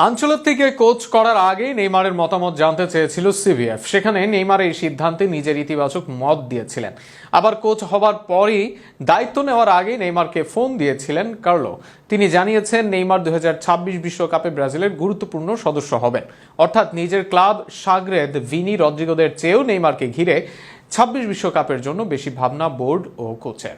আনচেলত্তিকে coach করার আগেই নেইমারের মতামত জানতে চেয়েছিল সিবিএফ। সেখানে নেইমার এই সিদ্ধান্তে নিজের ইতিবাচক মত দিয়েছিলেন। আবার কোচ হবার পরই দায়িত্ব নেওয়ার আগেই নেইমারকে ফোন দিয়েছিলেন কার্লো। তিনি জানিয়েছেন নেইমার 2026 বিশ্বকাপে ব্রাজিলের গুরুত্বপূর্ণ সদস্য হবেন। অর্থাৎ নিজের ক্লাব সাগরেদ ভিনি রদ্রিগোদের চেয়েও নেইমারকে ঘিরে 26 বিশ্বকাপের জন্য বেশি ভাবনা বোর্ড ও কোচের।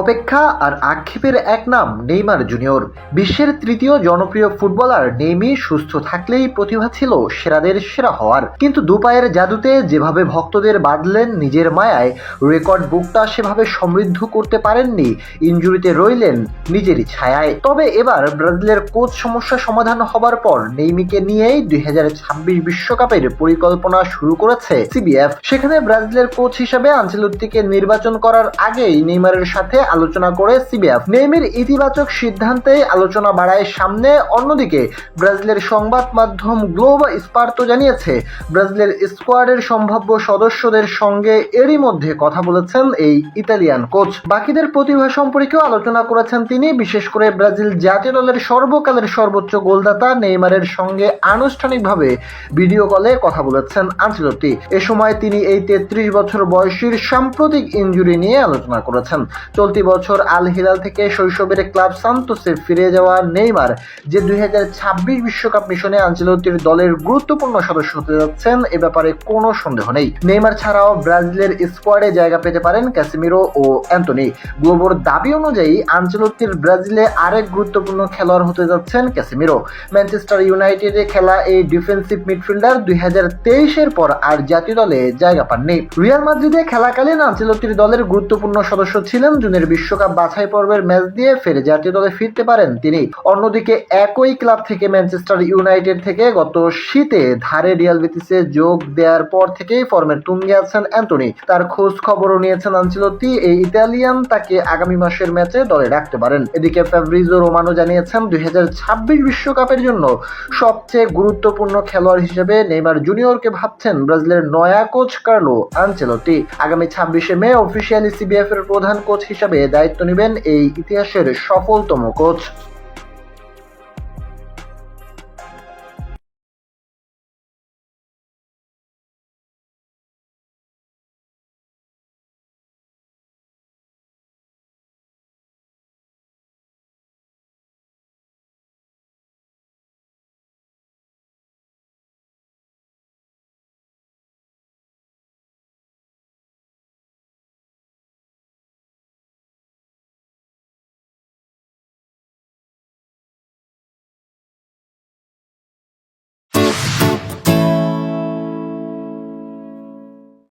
অপেক্ষা আর আক্ষেপের এক নাম নেইমার জুনিয়র। বিশ্বের তৃতীয় জনপ্রিয় ফুটবলার নেইমি সুস্থ থাকলেই প্রতিভা ছিল সেরাদের সেরা হওয়ার, কিন্তু দুপায়ের জাদুতে যেভাবে ভক্তদের বাঁধলেন নিজের মায়ায়, রেকর্ড বুকটা সেভাবে সমৃদ্ধ করতে পারেননি। ইনজুরিতে রইলেন নিজেরই ছায়ায়। তবে এবার ব্রাজিলের কোচ সমস্যা সমাধান হবার পর নেইমিকে নিয়েই 2026 বিশ্বকাপের পরিকল্পনা শুরু করেছে সিবিএফ। সেখানে ব্রাজিলের কোচ হিসেবে আনচেলত্তিকে নির্বাচন করার আগেই নেইমারের সাথে আলোচনা করে সিবিএফ। নেইমারের ইতিবাচক সিদ্ধান্তে আলোচনা বাড়ায় সামনে। অন্যদিকে ব্রাজিলের সংবাদ মাধ্যম গ্লোব স্পার্তো জানিয়েছে, ব্রাজিলের স্কোয়াডের সম্ভাব্য সদস্যদের সঙ্গে এরই মধ্যে কথা বলেছেন এই ইতালিয়ান কোচ। বাকিদের প্রতিভা সম্পর্কেও আলোচনা করেছেন তিনি। বিশেষ করে ব্রাজিল জাতীয় দলের সর্বকালের সর্বোচ্চ গোলদাতা নেইমারের সঙ্গে আনুষ্ঠানিকভাবে ভিডিও কলে কথা বলেছেন আনচেলত্তি। এ সময় তিনি এই 33 বছর বয়সীর সাম্প্রতিক ইনজুরি নিয়ে আলোচনা করেছেন। চলতি বছর আল হিলাল থেকে শৈশবের ক্লাব সান্তোসে ফিরে যাওয়া নেইমার যে 2026 বিশ্বকাপ মিশনে আনচেলত্তির দলের গুরুত্বপূর্ণ সদস্য হতে যাচ্ছেন, এ ব্যাপারে কোনো সন্দেহ নেই। নেইমার ছাড়াও ব্রাজিলের স্কোয়াডে জায়গা পেতে পারেন ক্যাসেমিরো ও অ্যান্টনি। গ্লোবোর দাবি অনুযায়ী আনচেলত্তির ব্রাজিলে আরেক গুরুত্বপূর্ণ খেলোয়াড় হতে যাচ্ছেন ক্যাসেমিরো। ম্যানচেস্টার ইউনাইটেডে খেলা এই ডিফেন্সিভ মিডফিল্ডার 2023-এর পর আর জাতীয় দলে জায়গা পাননি। রিয়াল মাদ্রিদে খেলাকালীন আনচেলত্তির দলের গুরুত্বপূর্ণ সদস্য ছিলেন। জুনের বিশ্বকাপ বাছাই পর্বের ম্যাচ দিয়ে ফের জাতীয় দলে ফিরতে পারেন তিনি। অন্যদিকে একই ক্লাব থেকে ম্যানচেস্টার ইউনাইটেড থেকে গত শীতে ধারে রিয়াল বেটিসে যোগ দেওয়ার পর থেকেই ফর্মের তুঙ্গে আছেন অ্যান্টনি। তার খোঁজ খবরও নিয়েছেন আনচেলত্তি। এই ইতালিয়ান তাকে আগামী মাসের ম্যাচে দলে রাখতে পারেন। এদিকে ফ্যাব্রিজো রোমানো জানিয়েছেন 2026 বিশ্বকাপের জন্য সবচেয়ে গুরুত্বপূর্ণ খেলোয়াড় হিসেবে নেইমার জুনিয়রকে ভাবছেন ব্রাজিলের নয়া কোচ কার্লো আনচেলত্তি। আগামী 26শে মে অফিসিয়ালি সিবিএফ এর প্রধান কোচ হিসেবে দায়িত্ব নেবেন এই ইতিহাসের সফলতম কোচ।